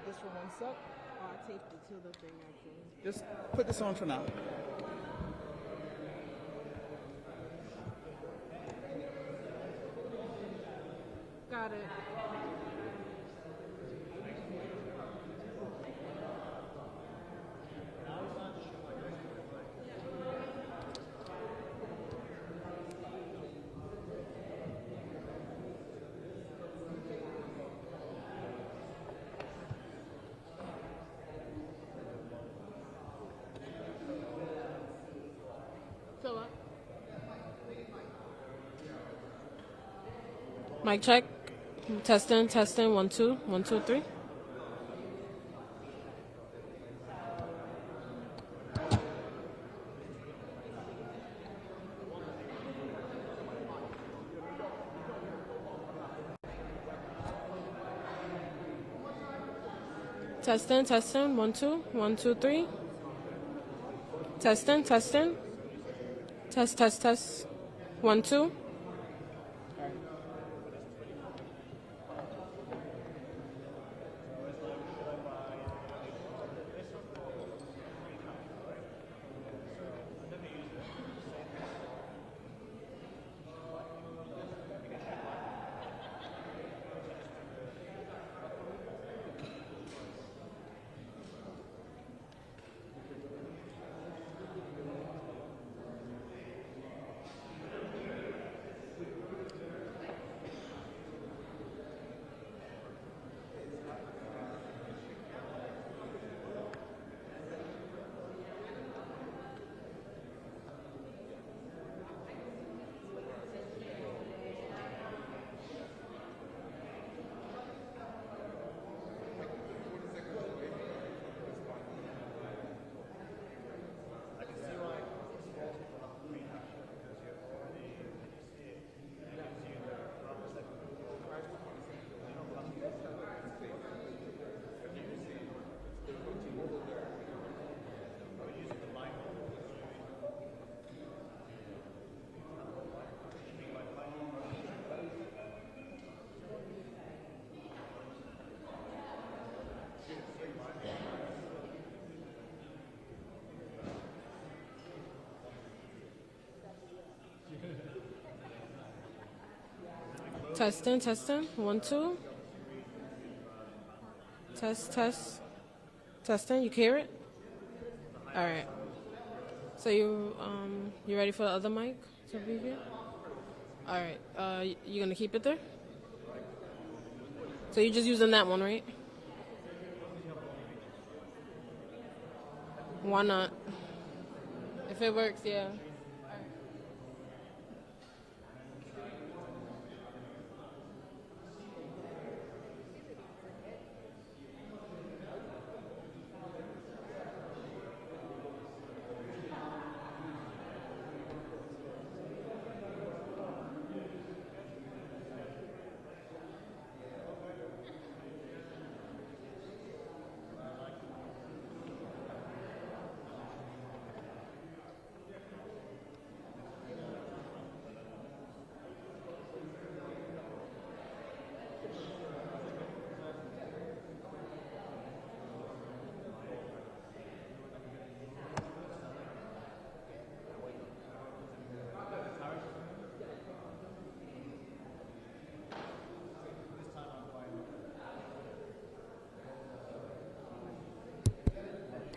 This for 1 sec. Oh, I taped it to the thing actually. Just put this on for now. Got it. Mic check. Testing, 1 2 1 2 3. Testing, 1 2 1 2 3. Testing. Test. 1 2. Testing. 1 2. Test. Testing. You can hear it? All right. So you ready for the other mic to be here? All right. You gonna keep it there? So you're just using that one, right? Why not? If it works, yeah.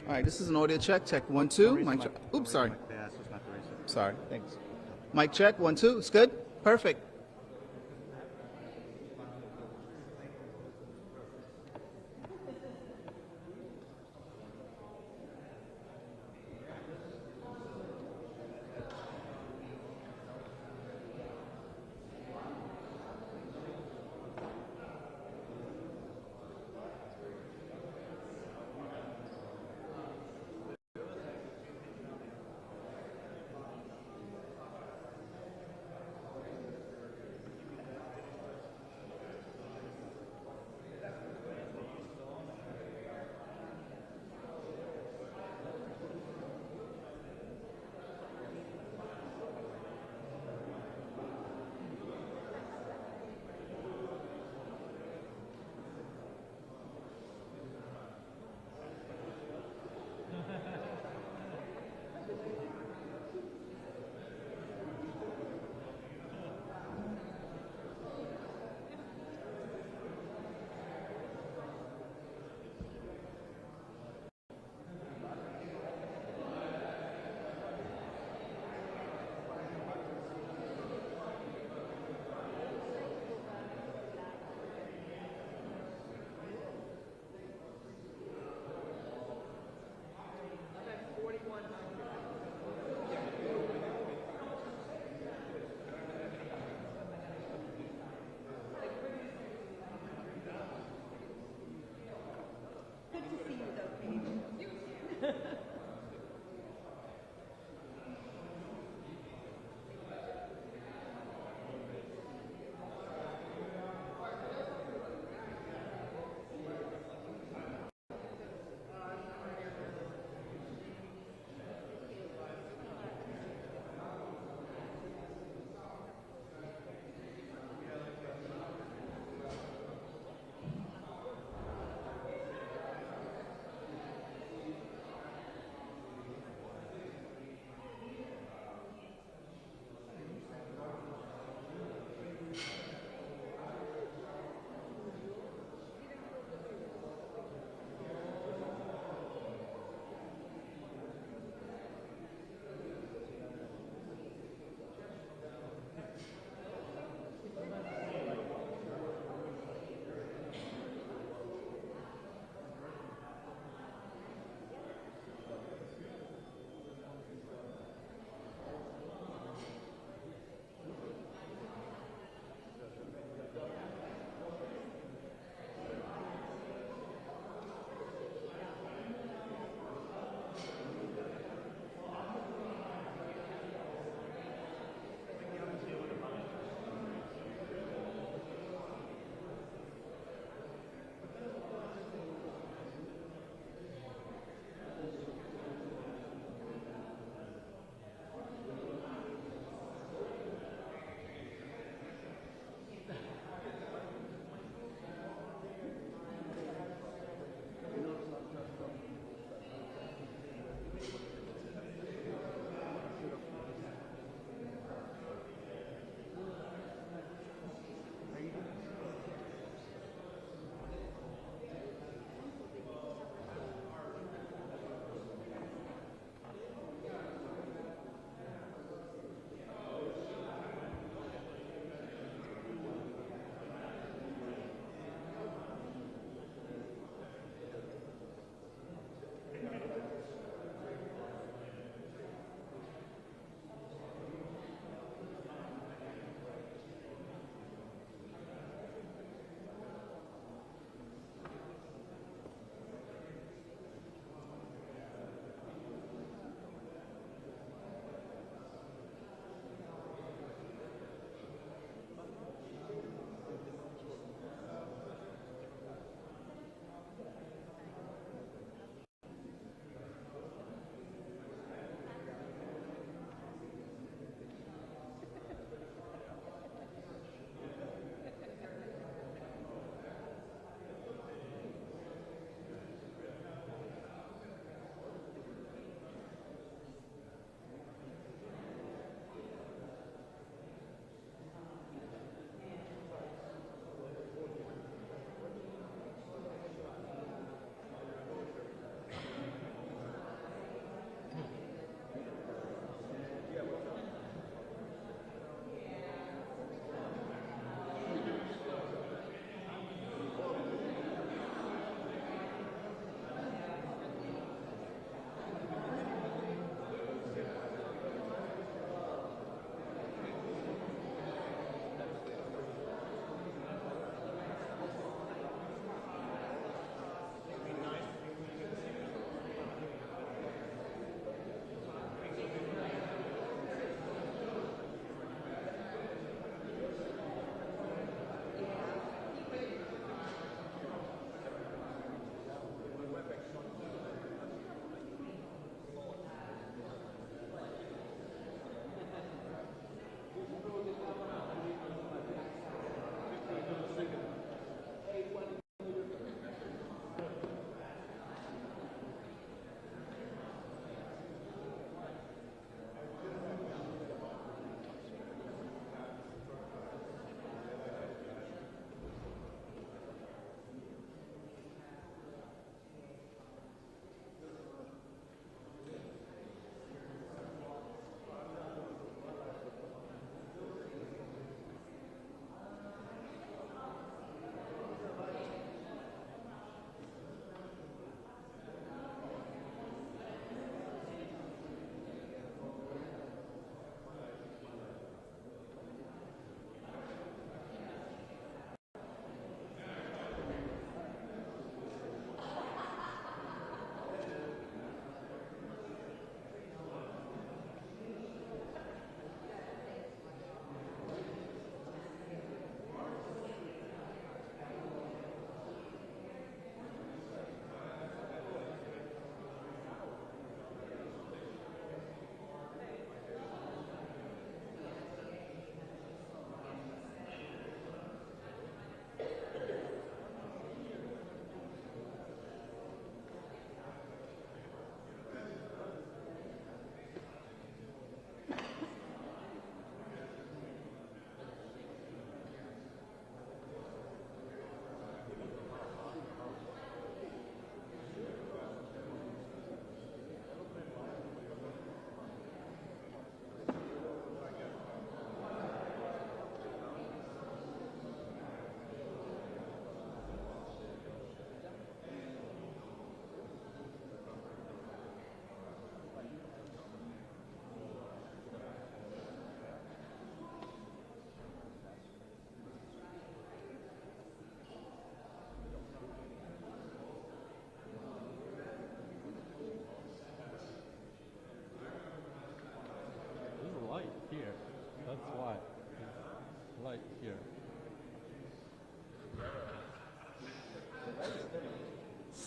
All right, this is an audio check. Check 1 2. Mic check. Oops, sorry. Sorry. Thanks. Mic check 1 2. It's good. Perfect.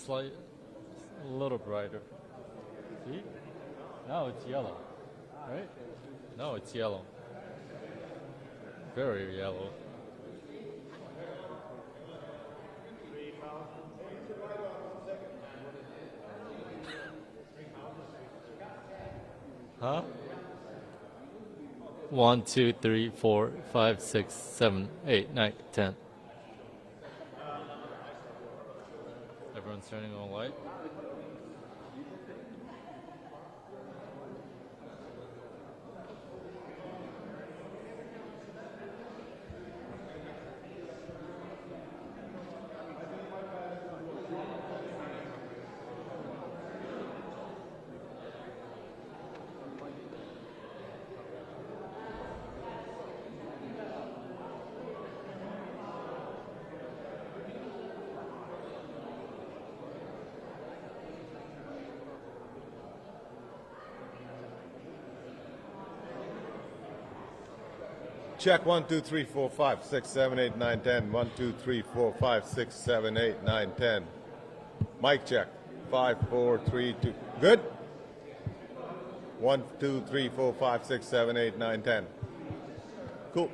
slight, a little brighter. See? Now it's yellow, right? No, it's yellow. Very yellow. Huh? 1, 2, 3, 4, 5, 6, 7, 8, 9, 10. Everyone's turning on light. Check 1, 2, 3, 4, 5, 6, 7, 8, 9, 10. 1, 2, 3, 4, 5, 6, 7, 8, 9, 10. Mic check. 5, 4, 3, 2. Good? 1, 2, 3, 4, 5, 6, 7, 8, 9, 10. Cool.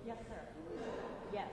Yes, sir. Yes.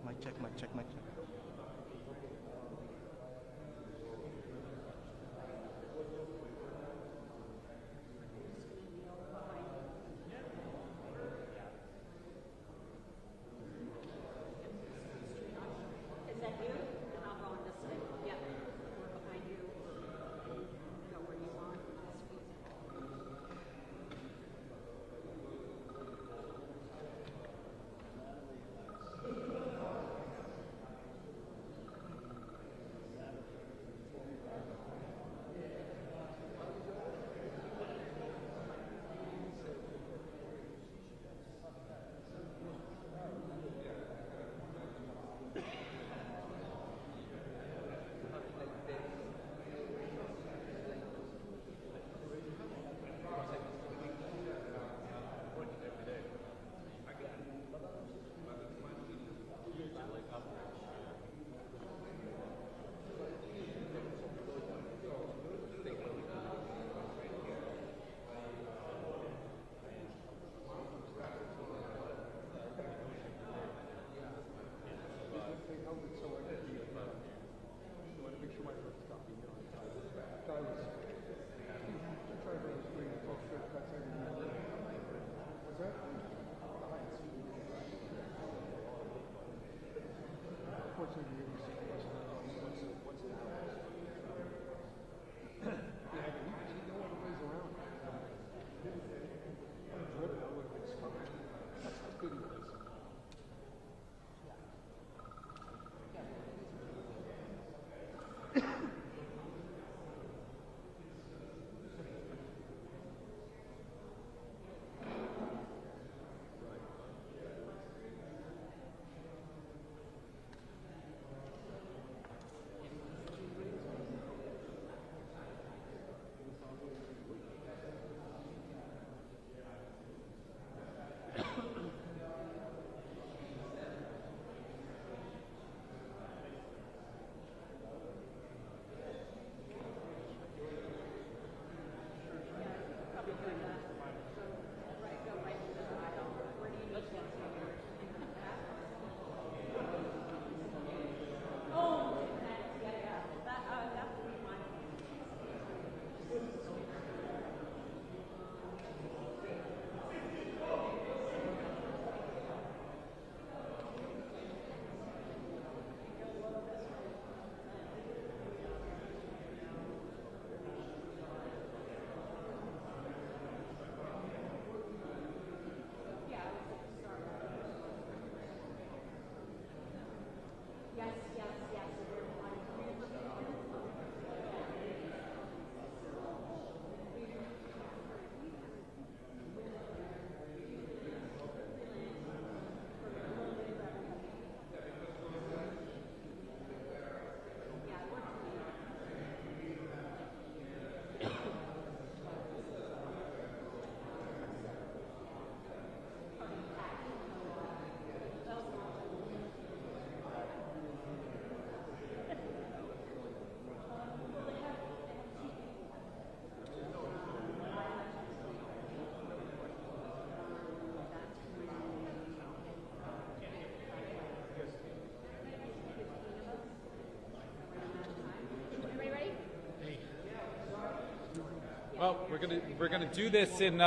Mic check, mic check, mic check. Is that you? And I'll go on this side. Yep. We're behind you. Go where you want. I'll squeeze it. Well, we're gonna do this in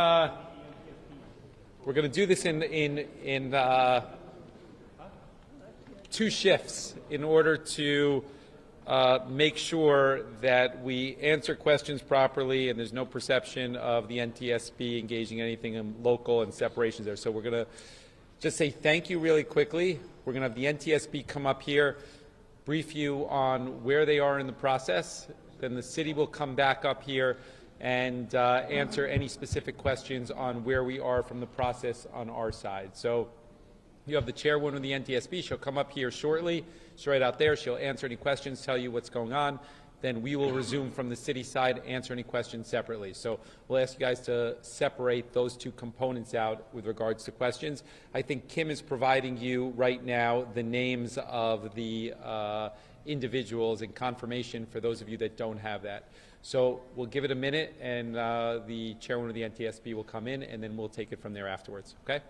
two shifts in order to make sure that we answer questions properly and there's no perception of the NTSB engaging anything in local and separations there. So we're going to just say thank you really quickly. We're going to have the NTSB come up here, brief you on where they are in the process. Then the city will come back up here and answer any specific questions on where we are from the process on our side. So you have the chairwoman of the NTSB. She'll come up here shortly. She's right out there. She'll answer any questions, tell you what's going on. Then we will resume from the city side, answer any questions separately. So we'll ask you guys to separate those two components out with regards to questions. I think Kim is providing you right now the names of the individuals and confirmation for those of you that don't have that. So we'll give it a minute, and the chairwoman of the NTSB will come in, and then we'll take it from there afterwards. Okay?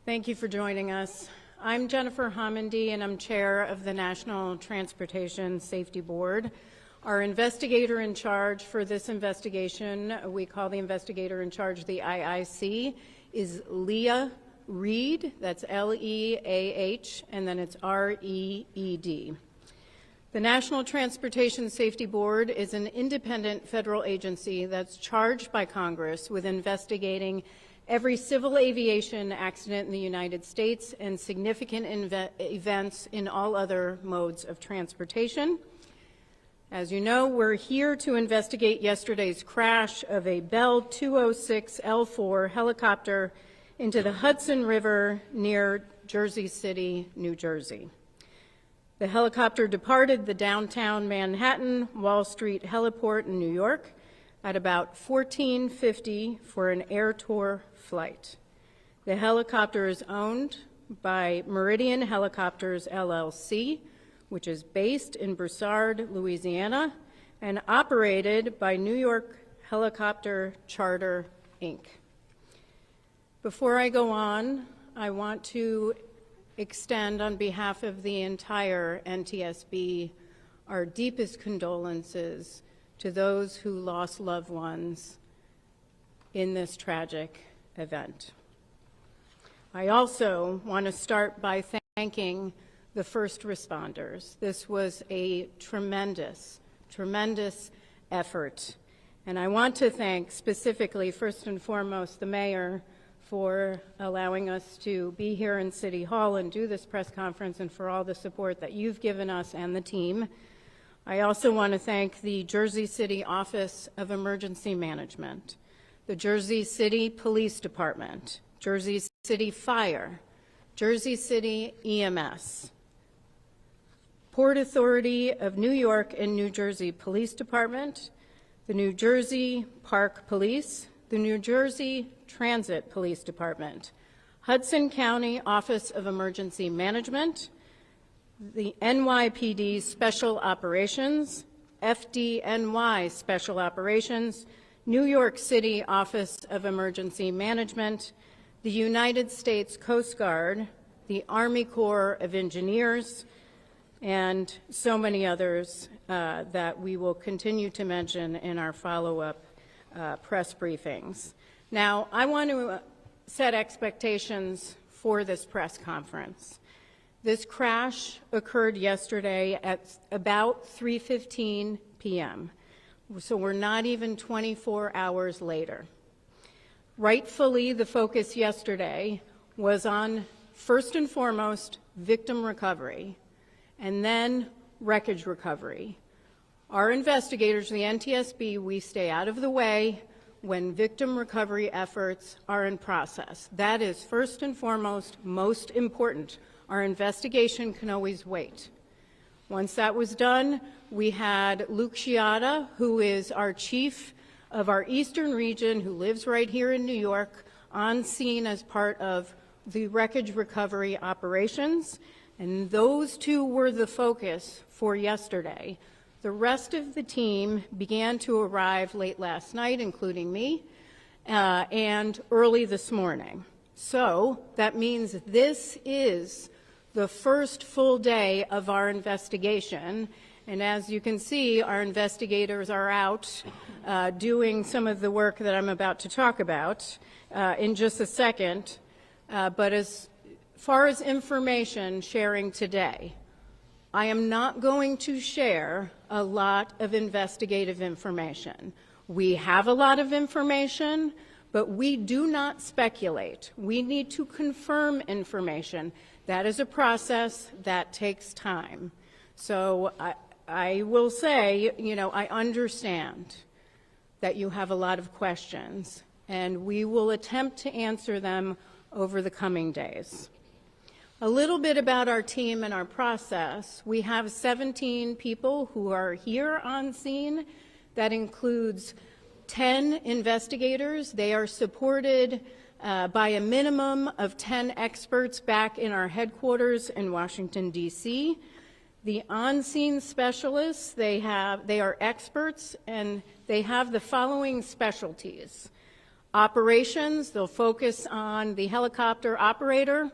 Thank you for joining us. I'm Jennifer Homendy, and I'm chair of the National Transportation Safety Board. Our investigator in charge for this investigation, we call the investigator in charge the IIC, is Leah Reed. That's L-E-A-H, and then it's R-E-E-D. The National Transportation Safety Board is an independent federal agency that's charged by Congress with investigating every civil aviation accident in the United States and significant events in all other modes of transportation. As you know, we're here to investigate yesterday's crash of a Bell 206L4 helicopter into the Hudson River near Jersey City, New Jersey. The helicopter departed the downtown Manhattan Wall Street heliport in New York at about 14:50 for an air tour flight. The helicopter is owned by Meridian Helicopters, LLC, which is based in Broussard, Louisiana, and operated by New York Helicopter Charter, Inc. Before I go on, I want to extend on behalf of the entire NTSB our deepest condolences to those who lost loved ones in this tragic event. I also want to start by thanking the first responders. This was a tremendous, tremendous effort. And I want to thank specifically, first and foremost, the mayor for allowing us to be here in City Hall and do this press conference, and for all the support that you've given us and the team. I also want to thank the Jersey City Office of Emergency Management, the Jersey City Police Department, Jersey City Fire, Jersey City EMS, Port Authority of New York and New Jersey Police Department, the New Jersey Park Police, the New Jersey Transit Police Department, Hudson County Office of Emergency Management, the NYPD Special Operations, FDNY Special Operations, New York City Office of Emergency Management, the United States Coast Guard, the Army Corps of Engineers, and so many others that we will continue to mention in our follow-up press briefings. Now, I want to set expectations for this press conference. This crash occurred yesterday at about 3:15 p.m., so we're not even 24 hours later. Rightfully, the focus yesterday was on, first and foremost, victim recovery, and then wreckage recovery. Our investigators, the NTSB, we stay out of the way. when victim recovery efforts are in process. That is first and foremost most important. Our investigation can always wait. Once that was done, we had Luke Chiata, who is our chief of our Eastern region, who lives right here in New York, on scene as part of the wreckage recovery operations. And those two were the focus for yesterday. The rest of the team began to arrive late last night, including me, and early this morning. So that means this is the first full day of our investigation. And as you can see, our investigators are out doing some of the work that I'm about to talk about in just a second. But as far as information sharing today, I am not going to share a lot of investigative information. We have a lot of information, but we do not speculate. We need to confirm information. That is a process that takes time. So I will say, you know, I understand that you have a lot of questions, and we will attempt to answer them over the coming days. A little bit about our team and our process. We have 17 people who are here on scene. That includes 10 investigators. They are supported by a minimum of 10 experts back in our headquarters in Washington, D.C. The on-scene specialists, they are experts, and they have the following specialties. Operations, they'll focus on the helicopter operator.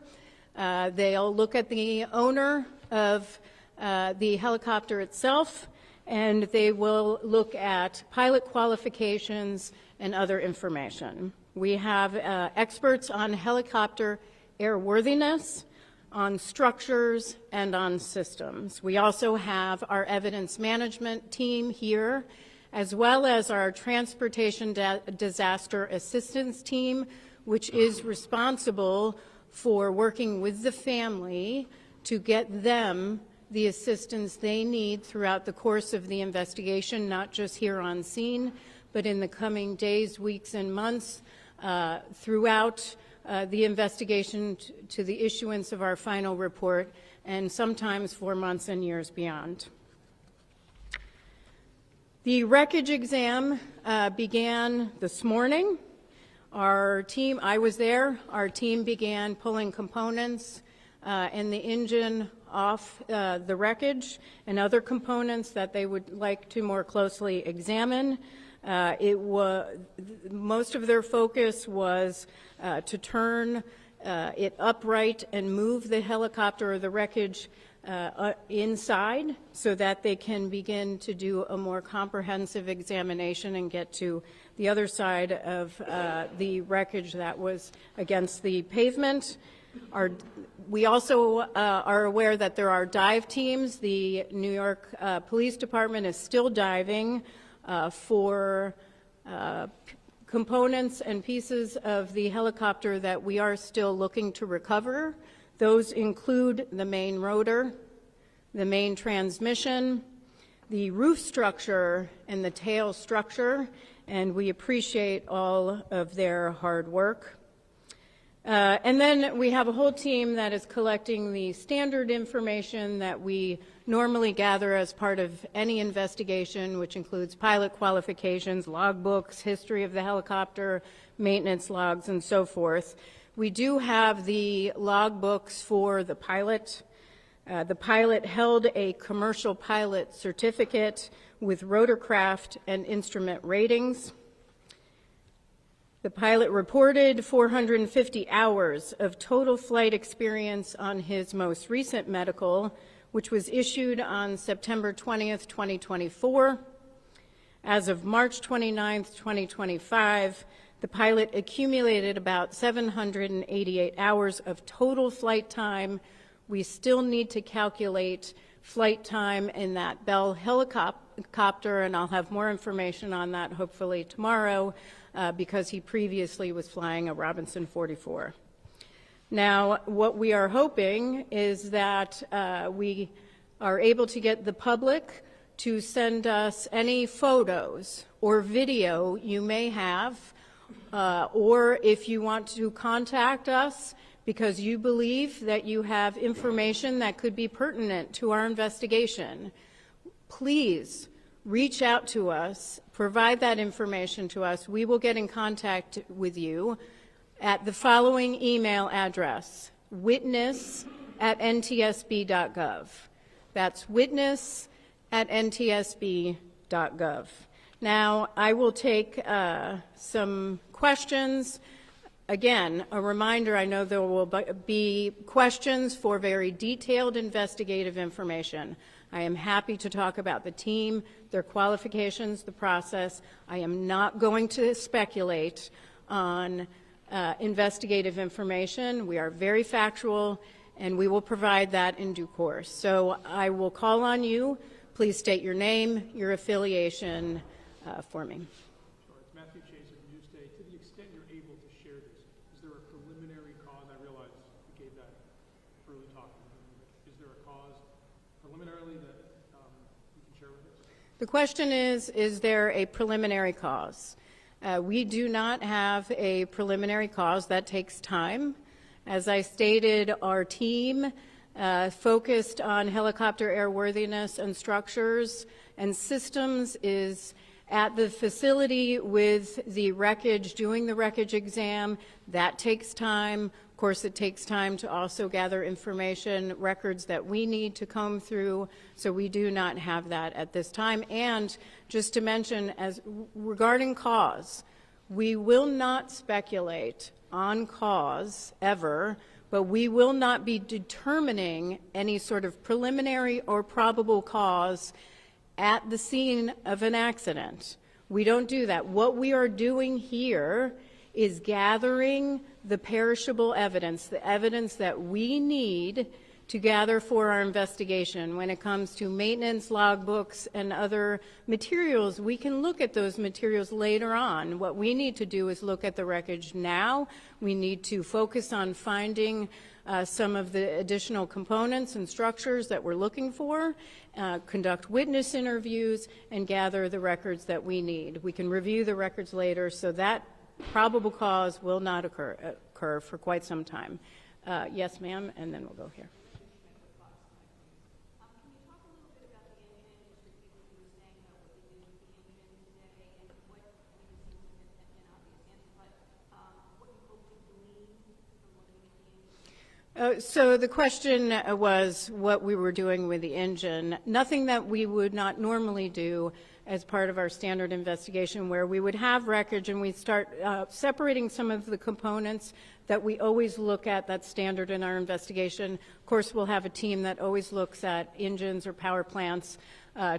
They'll look at the owner of the helicopter itself, and they will look at pilot qualifications and other information. We have experts on helicopter airworthiness, on structures, and on systems. We also have our evidence management team here, as well as our transportation disaster assistance team, which is responsible for working with the family to get them the assistance they need throughout the course of the investigation, not just here on scene, but in the coming days, weeks, and months throughout the investigation to the issuance of our final report, and sometimes for months and years beyond. The wreckage exam began this morning. Our team, I was there, our team began pulling components and the engine off the wreckage and other components that they would like to more closely examine. Most of their focus was to turn it upright and move the helicopter or the wreckage inside so that they can begin to do a more comprehensive examination and get to the other side of the wreckage that was against the pavement. We also are aware that there are dive teams. The New York Police Department is still diving for components and pieces of the helicopter that we are still looking to recover. Those include the main rotor, the main transmission, the roof structure, and the tail structure, and we appreciate all of their hard work. And then we have a whole team that is collecting the standard information that we normally gather as part of any investigation, which includes pilot qualifications, logbooks, history of the helicopter, maintenance logs, and so forth. We do have the logbooks for the pilot. The pilot held a commercial pilot certificate with rotorcraft and instrument ratings. The pilot reported 450 hours of total flight experience on his most recent medical, which was issued on September 20th, 2024. As of March 29th, 2025, the pilot accumulated about 788 hours of total flight time. We still need to calculate flight time in that Bell helicopter, and I'll have more information on that hopefully tomorrow, because he previously was flying a Robinson 44. Now, what we are hoping is that we are able to get the public to send us any photos or video you may have, or if you want to contact us because you believe that you have information that could be pertinent to our investigation, please reach out to us, provide that information to us. We will get in contact with you at the following email address: witness@ntsb.gov. That's witness@ntsb.gov. Now, I will take some questions. Again, a reminder, I know there will be questions for very detailed investigative information. I am happy to talk about the team, their qualifications, the process. I am not going to speculate on investigative information. We are very factual, and we will provide that in due course. So I will call on you. Please state your name, your affiliation for me. Sure. It's Matthew Chase of Newsday. To the extent you're able to share this, is there a preliminary cause? I realize you gave that early talk. Is there a cause preliminarily that you can share with us? The question is there a preliminary cause? We do not have a preliminary cause. That takes time. As I stated, our team focused on helicopter airworthiness and structures and systems is at the facility with the wreckage, doing the wreckage exam. That takes time. Of course, it takes time to also gather information, records that we need to comb through, so we do not have that at this time. And just to mention, as regarding cause, we will not speculate on cause ever, but we will not be determining any sort of preliminary or probable cause at the scene of an accident. We don't do that. What we are doing here is gathering the perishable evidence, the evidence that we need to gather for our investigation. When it comes to maintenance logbooks and other materials, we can look at those materials later on. What we need to do is look at the wreckage now. We need to focus on finding some of the additional components and structures that we're looking for, conduct witness interviews, and gather the records that we need. We can review the records later, so that probable cause will not occur for quite some time. Yes, ma'am, and then we'll go here. So the question was what we were doing with the engine. Nothing that we would not normally do as part of our standard investigation, where we would have wreckage and we'd start separating some of the components that we always look at. That's standard in our investigation. Of course, we'll have a team that always looks at engines or power plants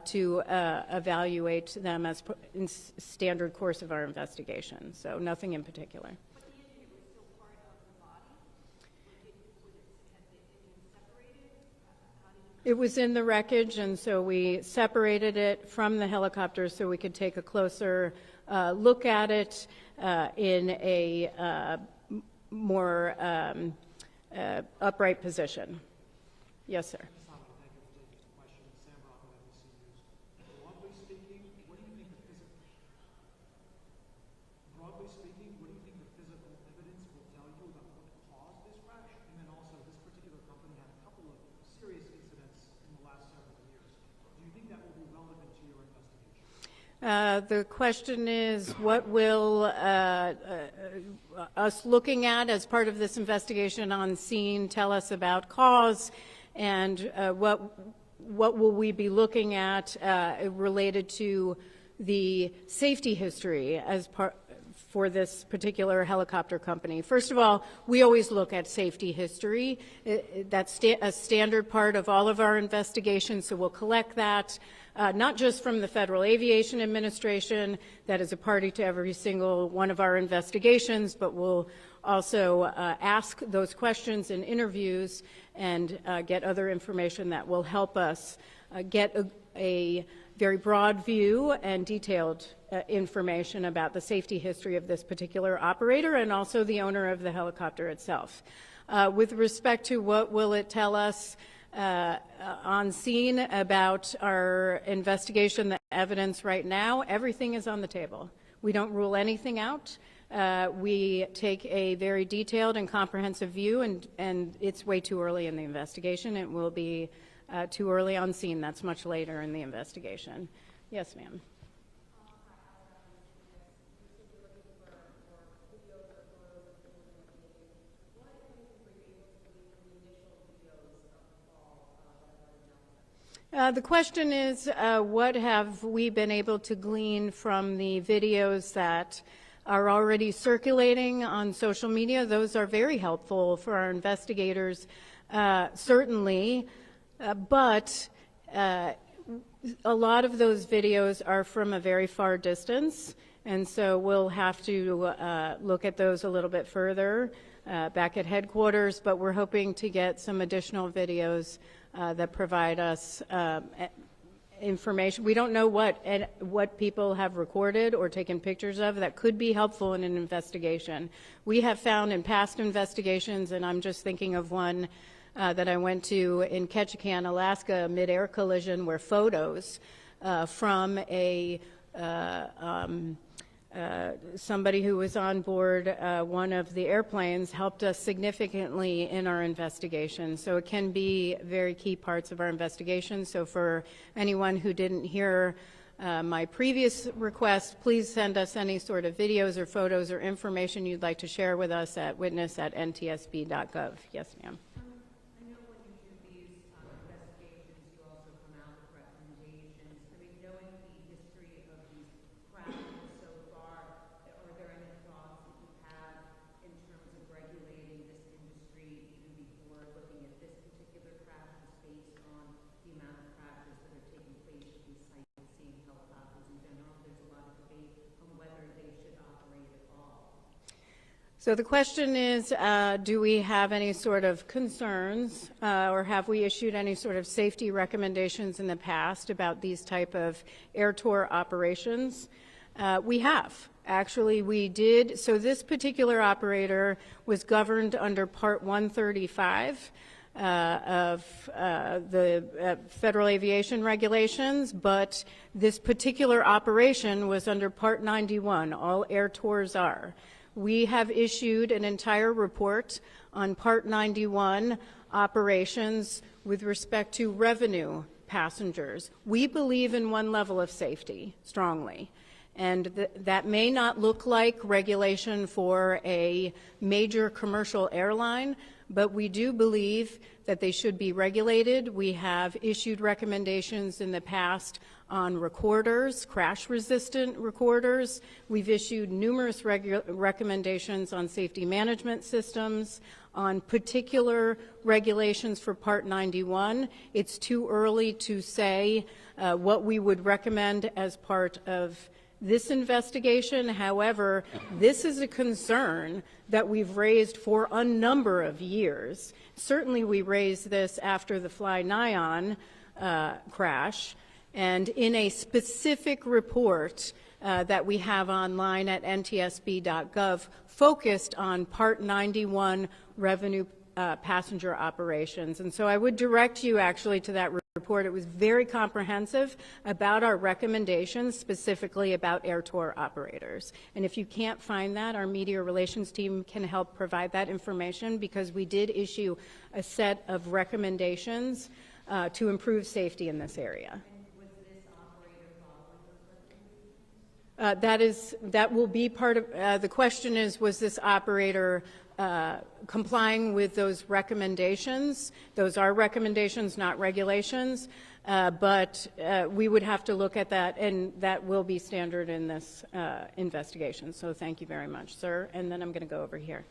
to evaluate them as in standard course of our investigation. So nothing in particular. It was in the wreckage, and so we separated it from the helicopter so we could take a closer look at it in a more upright position. Yes, sir. The question is, what will us looking at as part of this investigation on scene tell us about cause, and what will we be looking at related to the safety history as part for this particular helicopter company? First of all, we always look at safety history. That's a standard part of all of our investigations, so we'll collect that. Not just from the Federal Aviation Administration, that is a party to every single one of our investigations, but we'll also ask those questions in interviews and get other information that will help us get a very broad view and detailed information about the safety history of this particular operator and also the owner of the helicopter itself. With respect to what will it tell us on scene about our investigation, the evidence right now. Everything is on the table. We don't rule anything out. We take a very detailed and comprehensive view, and it's way too early in the investigation. It will be too early on scene. That's much later in the investigation. Yes, ma'am. The question is, what have we been able to glean from the videos that are already circulating on social media? Those are very helpful for our investigators, certainly, but a lot of those videos are from a very far distance, and so we'll have to look at those a little bit further back at headquarters, but we're hoping to get some additional videos that provide us information. We don't know what people have recorded or taken pictures of that could be helpful in an investigation. We have found in past investigations, and I'm just thinking of one that I went to in Ketchikan, Alaska, a mid-air collision where photos from somebody who was on board one of the airplanes helped us significantly in our investigation. So it can be very key parts of our investigation. So for anyone who didn't hear my previous request, please send us any sort of videos or photos or information you'd like to share with us at witness@ntsb.gov. Yes, ma'am. I know when you do these investigations, you also come out with recommendations. I mean, knowing the history of these crashes so far, are there any thoughts that you have in terms of regulating this industry even before looking at this particular crash, based on the amount of crashes that are taking place at these sightseeing helicopters in general? There's a lot of debate on whether they should operate at all. So the question is, do we have any sort of concerns or have we issued any sort of safety recommendations in the past about these type of air tour operations? We have. Actually, we did. So this particular operator was governed under Part 135 of the Federal Aviation Regulations, but this particular operation was under Part 91. All air tours are. We have issued an entire report on Part 91 operations with respect to revenue passengers. We believe in one level of safety strongly, and that may not look like regulation for a major commercial airline, but we do believe that they should be regulated. We have issued recommendations in the past on recorders, crash-resistant recorders. We've issued numerous recommendations on safety management systems, on particular regulations for Part 91. It's too early to say what we would recommend as part of this investigation. However, this is a concern that we've raised for a number of years. Certainly we raised this after the Fly Nyan crash, and in a specific report that we have online at ntsb.gov focused on Part 91 revenue passenger operations. And so I would direct you actually to that report. It was very comprehensive about our recommendations, specifically about air tour operators. And if you can't find that, our media relations team can help provide that information, because we did issue a set of recommendations to improve safety in this area. That will be part of the question is, was this operator complying with those recommendations? Those are recommendations, not regulations, but we would have to look at that, and that will be standard in this investigation. So thank you very much, sir. And then I'm going to go over here.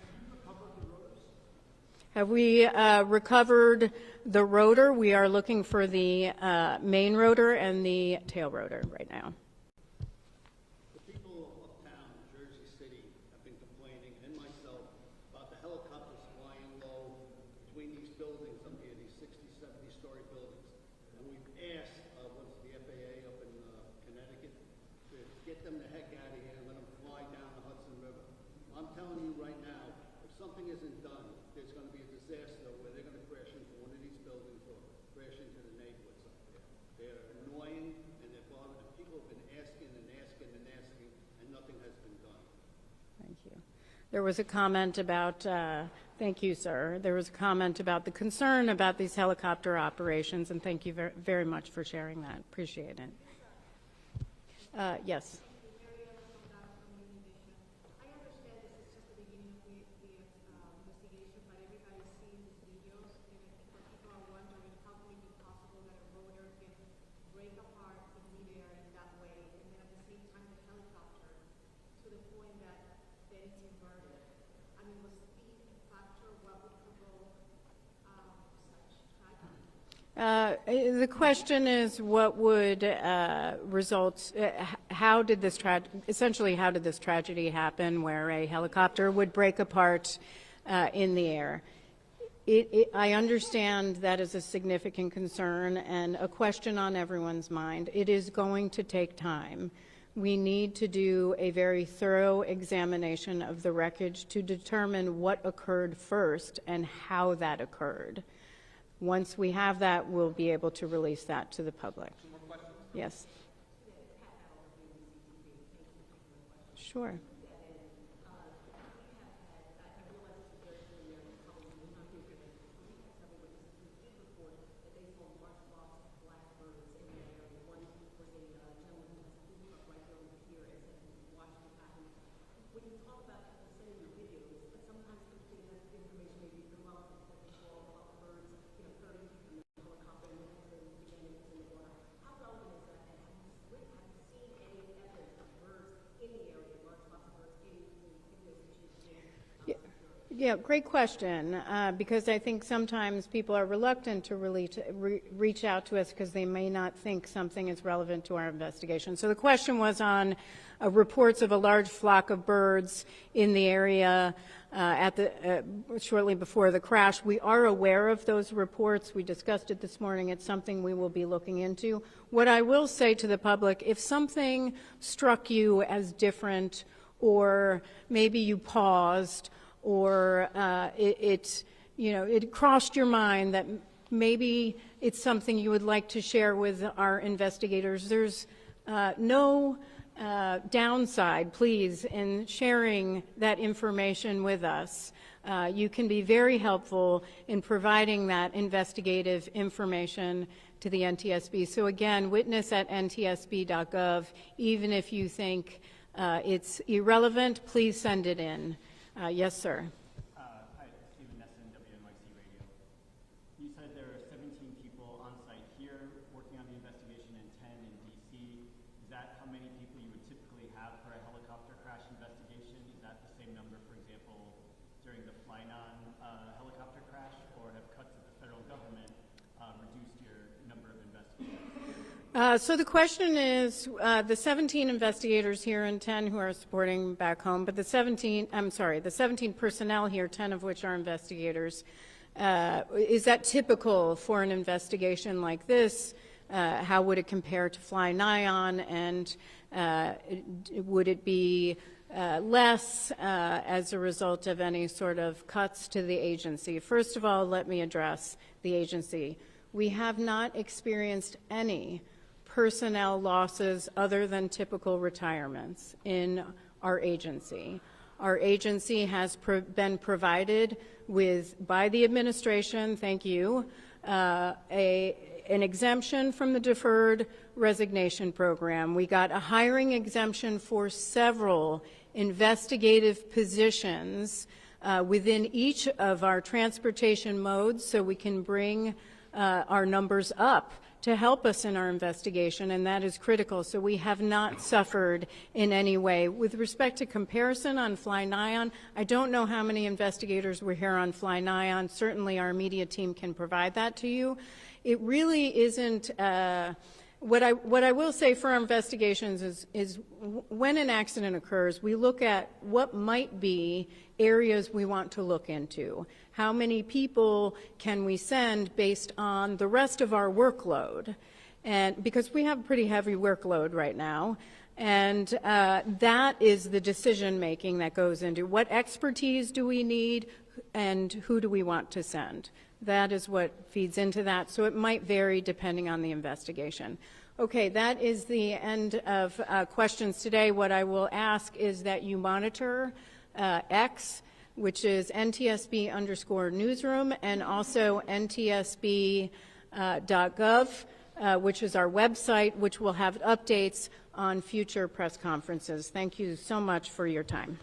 Have we recovered the rotor? We are looking for the main rotor and the tail rotor right now. Get them the heck out of here and let them fly down the Hudson River. I'm telling you right now, if something isn't done, there's going to be a disaster where they're going to crash into one of these buildings or you. There was a comment about, thank you, sir. There was a comment about the concern about these helicopter operations, and thank you very much for sharing that. Appreciate it. Yes. The question is, what would result? How did this essentially? How did this tragedy happen, where a helicopter would break apart in the air? I understand that is a significant concern and a question on everyone's mind. It is going to take time. We need to do a very thorough examination of the wreckage to determine what occurred first and how that occurred. Once we have that, we'll be able to release that to the public. Yes. Sure. Yeah, great question, because I think sometimes people are reluctant to reach out to us because they may not think something is relevant to our investigation. So the question was on reports of a large flock of birds in the area shortly before the crash. We are aware of those reports. We discussed it this morning. It's something we will be looking into. What I will say to the public, if something struck you as different, or maybe you paused, or it crossed your mind that maybe it's something you would like to share with our investigators, there's no downside, please, in sharing that information with us. You can be very helpful in providing that investigative information to the NTSB. So again, witness@ntsb.gov. Even if you think it's irrelevant, please send it in. Yes, sir. Hi, Stephen Nesson, WNYC Radio. You said there are 17 people on site here working on the investigation and 10 in D.C. Is that how many people you would typically have for a helicopter crash investigation? Is that the same number, for example, during the Flynon helicopter crash, or have cuts of the federal government reduced your number of investigators? So the question is, the 17 investigators here and 10 who are supporting back home, but the 17 personnel here, 10 of which are investigators, is that typical for an investigation like this? How would it compare to Fly-Nyon, and would it be less as a result of any sort of cuts to the agency? First of all, let me address the agency. We have not experienced any personnel losses other than typical retirements in our agency. Our agency has been provided with, by the administration, thank you, an exemption from the deferred resignation program. We got a hiring exemption for several investigative positions within each of our transportation modes, so we can bring our numbers up to help us in our investigation, and that is critical. So we have not suffered in any way. With respect to comparison on Fly-Nyon, I don't know how many investigators were here on Fly-Nyon. Certainly our media team can provide that to you. It really isn't, what I will say for our investigations is when an accident occurs, we look at what might be areas we want to look into. How many people can we send based on the rest of our workload? And because we have a pretty heavy workload right now, and that is the decision making that goes into what expertise do we need and who do we want to send. That is what feeds into that. So it might vary depending on the investigation. Okay, that is the end of questions today. What I will ask is that you monitor X, which is NTSB_newsroom, and also NTSB.gov, which is our website, which will have updates on future press conferences. Thank you so much for your time.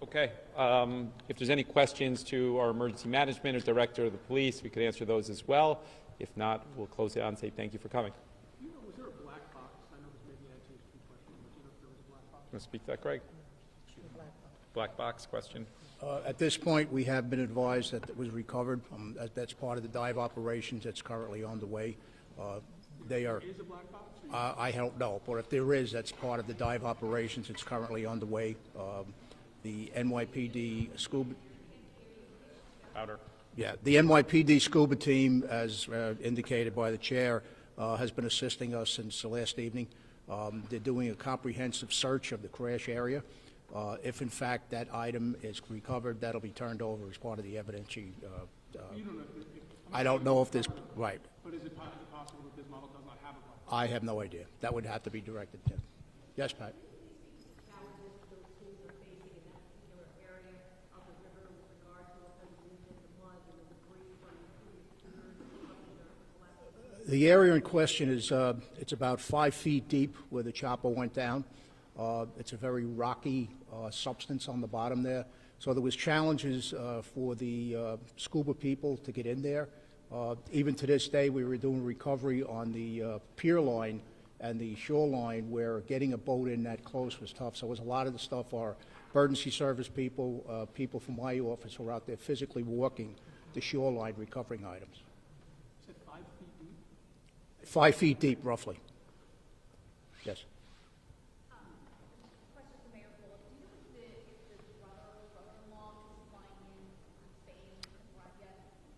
Okay. If there's any questions to our emergency management or director of the police, we could answer those as well. If not, we'll close it out and say thank you for coming. Was there a black box? I know this may be an NTSB question, but do you know if there was a black box? Want to speak to that, Greg? Black box question. At this point, we have been advised that it was recovered. That's part of the dive operations that's currently underway. They are. Is a black box? I don't know, but if there is, that's part of the dive operations that's currently underway. The NYPD scuba. Louder. Yeah, the NYPD scuba team, as indicated by the chair, has been assisting us since last evening. They're doing a comprehensive search of the crash area. If, in fact, that item is recovered, that'll be turned over as part of the evidence. I don't know if this, right. But is it possible that this model does not have a black box? I have no idea. That would have to be directed to him. Yes, Pat? The area in question is it's about 5 feet deep where the chopper went down. It's a very rocky substance on the bottom there. So there was challenges for the scuba people to get in there. Even to this day, we were doing recovery on the pier line and the shoreline where getting a boat in that close was tough. So it was a lot of the stuff our emergency service people, people from my office were out there physically walking the shoreline recovering items. 5 feet deep, roughly. Yes.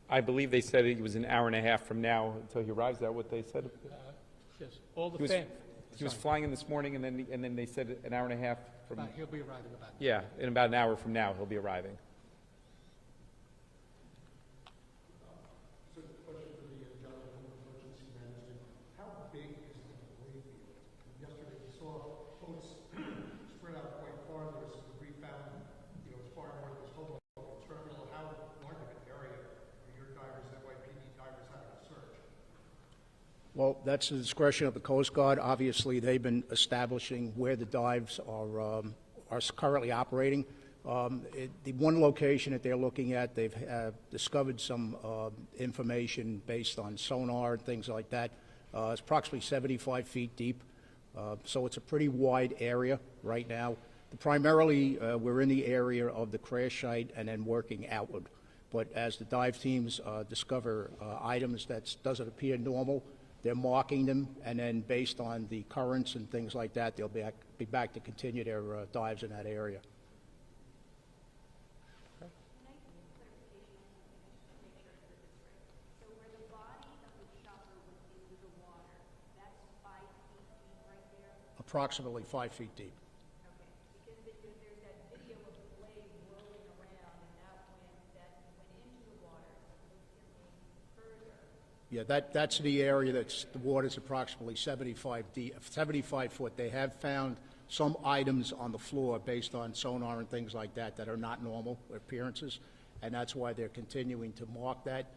I believe they said it was an hour and a half from now until he arrives. Is that what they said? Yes, all the He was, fam. he was flying in this morning, and then they said an hour and a half from. He'll be arriving about. Yeah, in about an hour from now, he'll be arriving. Well, that's the discretion of the Coast Guard. Obviously, they've been establishing where the dives are currently operating. The one location that they're looking at, they've discovered some information based on sonar and things like that. It's approximately 75 feet deep, so it's a pretty wide area right now. Primarily, we're in the area of the crash site and then working outward. But as the dive teams discover items that doesn't appear normal, they're marking them, and then based on the currents and things like that, they'll be back to continue their dives in that area. Approximately 5 feet deep. Yeah, that's the area that's, the water's approximately 75 deep, 75 foot. They have found some items on the floor based on sonar and things like that that are not normal appearances, and that's why they're continuing to mark that.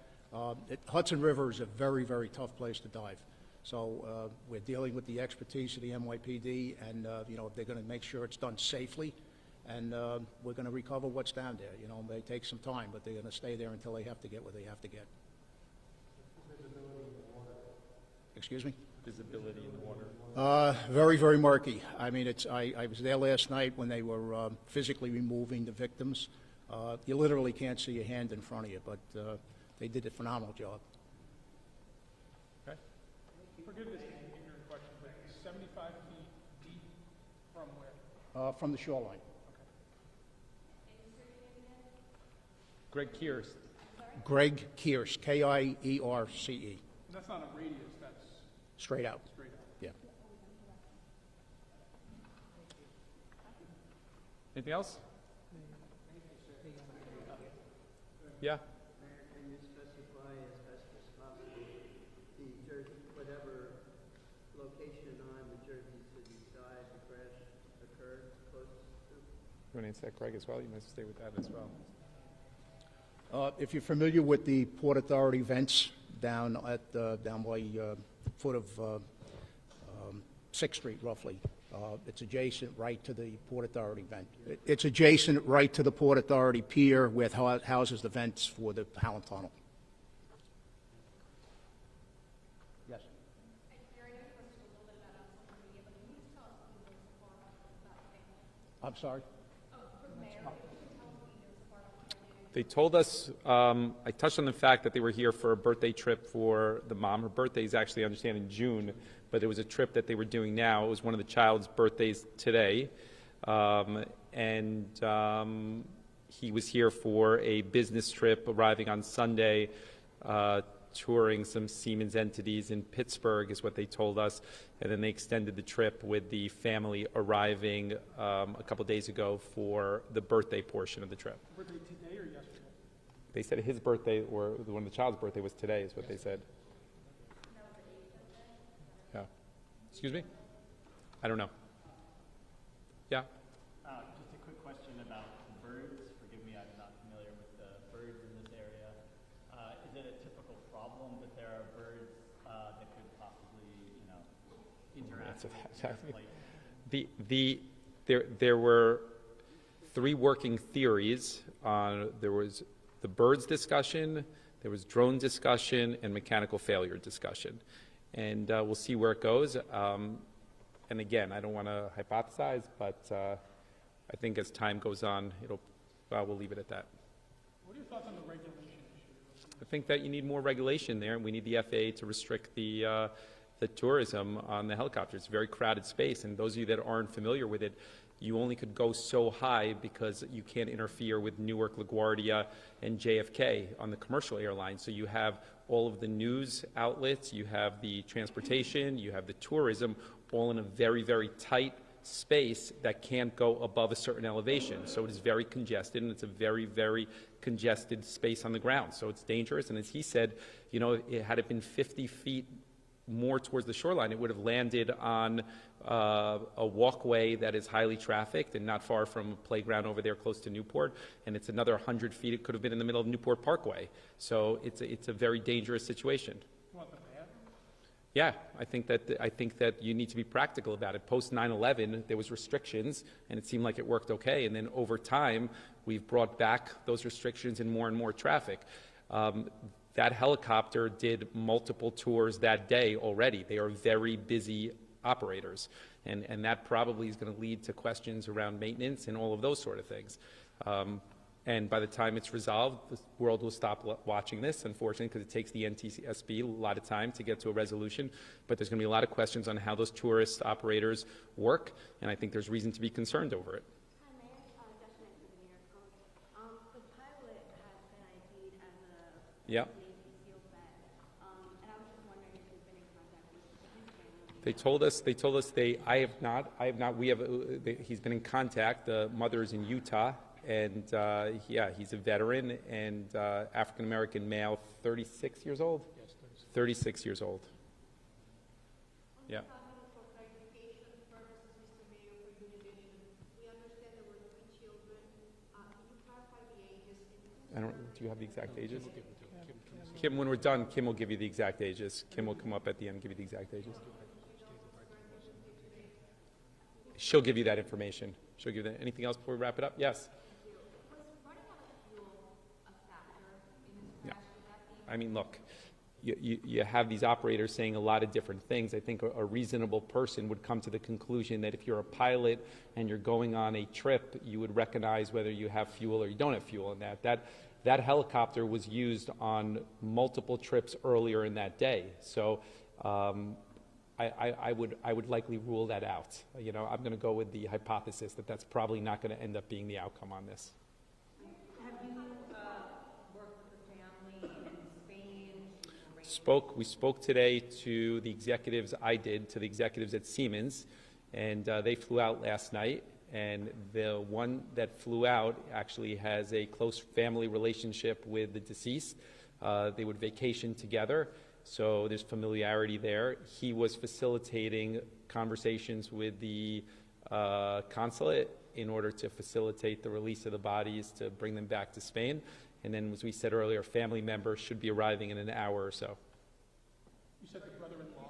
Hudson River is a very, very tough place to dive. So we're dealing with the expertise of the NYPD, and you know, they're going to make sure it's done safely, and we're going to recover what's down there. You know, it may take some time, but they're going to stay there until they have to get what they have to get. Excuse me? Visibility in the water. Very, very murky. I mean, I was there last night when they were physically removing the victims. You literally can't see a hand in front of you, but they did a phenomenal job. Okay. Forgive this ignorant question, but 75 feet deep from where? From the shoreline. Greg Kears. Greg Kears, K-I-E-R-C-E. That's not a radius, that's Straight out. straight out. Yeah. Anything else? Yeah. Mayor, can you specify asbestos possibly the Jersey, whatever location on the Jersey City side the crash occurred close to? You want to answer that, Craig, as well? You might stay with that as well. If you're familiar with the Port Authority vents down at down by the foot of 6th Street, roughly, it's adjacent right to the Port Authority vent. It's adjacent right to the Port Authority pier, where it houses the vents for the Howland Tunnel. Yes. I'm sorry. They told us, I touched on the fact that they were here for a birthday trip for the mom. Her birthday is actually, I understand, in June, but it was a trip that they were doing now. It was one of the child's birthdays today. He was here for a business trip, arriving on Sunday, touring some Siemens entities in Pittsburgh, is what they told us. And then they extended the trip with the family arriving a couple days ago for the birthday portion of the trip. Birthday today or yesterday? They said his birthday, or one of the child's birthday, was today, is what they said. Yeah. Excuse me? I don't know. Yeah? Just a quick question about birds. Forgive me, I'm not familiar with the birds in this area. Is it a typical problem that there are birds that could possibly, interact with There were three working theories. There was the birds discussion, there was drone discussion, and mechanical failure discussion. And we'll see where it goes. And again, I don't want to hypothesize, but I think as time goes on, we'll leave it at that. What are your thoughts on the regulation issue? I think that you need more regulation there, and we need the FAA to restrict the tourism on the helicopter. It's a very crowded space, and those of you that aren't familiar with it, you only could go so high because you can't interfere with Newark, LaGuardia, and JFK on the commercial airline. So you have all of the news outlets, you have the transportation, you have the tourism, all in a very, very tight space that can't go above a certain elevation. So it is very congested, and it's a very, very congested space on the ground. So it's dangerous, and as he said, had it been 50 feet more towards the shoreline, it would have landed on a walkway that is highly trafficked and not far from a playground over there close to Newport, and it's another 100 feet. It could have been in the middle of Newport Parkway. So it's a very dangerous situation. You want the bathroom? Yeah, I think that you need to be practical about it. Post 9/11, there was restrictions, and it seemed like it worked okay. And then over time, we've brought back those restrictions and more traffic. That helicopter did multiple tours that day already. They are very busy operators, and that probably is going to lead to questions around maintenance and all of those sort of things. And by the time it's resolved, the world will stop watching this, unfortunately, because it takes the NTSB a lot of time to get to a resolution. But there's going to be a lot of questions on how those tourist operators work, and I think there's reason to be concerned over it. Hi, Mayor. Agustin Escobar. The pilot has been ID'd as a Yeah. Navy SEAL vet, and I was just wondering if you've been in contact with his family. They told us I have not. He's been in contact. The mother is in Utah. And he's a veteran and African-American male, 36 years old? Yes, 36 years old. Yeah. For clarification purposes, Mr. Mayor, for your division, we understand there were 3 children. Can you clarify the ages? Do you have the exact ages? Kim, when we're done, Kim will give you the exact ages. Kim will come up at the end and give you the exact ages. She'll give you that information. She'll give you that. Anything else before we wrap it up? Yes. I mean, look, you have these operators saying a lot of different things. I think a reasonable person would come to the conclusion that if you're a pilot and you're going on a trip, you would recognize whether you have fuel or you don't have fuel in that helicopter was used on multiple trips earlier in that day. So I would likely rule that out. I'm going to go with the hypothesis that that's probably not going to end up being the outcome on this. Have you worked with the family in Spain? We spoke today to the executives. I did to the executives at Siemens, and they flew out last night, And the one that flew out actually has a close family relationship with the deceased. They would vacation together, so there's familiarity there. He was facilitating conversations with the consulate in order to facilitate the release of the bodies to bring them back to Spain. And then, as we said earlier, family members should be arriving in an hour or so. You said the brother-in-law.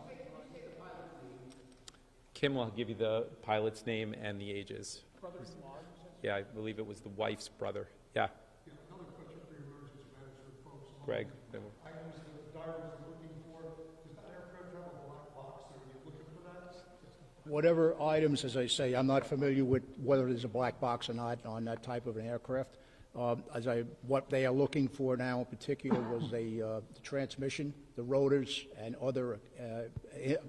Kim will give you the pilot's name and the ages. Brother-in-law, you said? Yeah, I believe it was the wife's brother. Yeah. Another question for your emergency manager, folks. Greg. Items the divers are looking for, does that aircraft have a black box? Are you looking for that? Whatever items, as I say, I'm not familiar with whether there's a black box or not on that type of an aircraft. What they are looking for now in particular was the transmission, the rotors, and other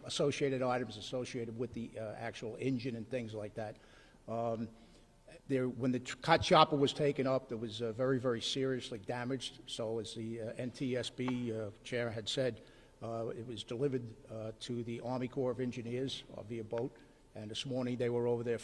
associated items associated with the actual engine and things like that. When the chopper was taken up, it was very, very seriously damaged. So as the NTSB chair had said, it was delivered to the Army Corps of Engineers via boat. And this morning they were over there for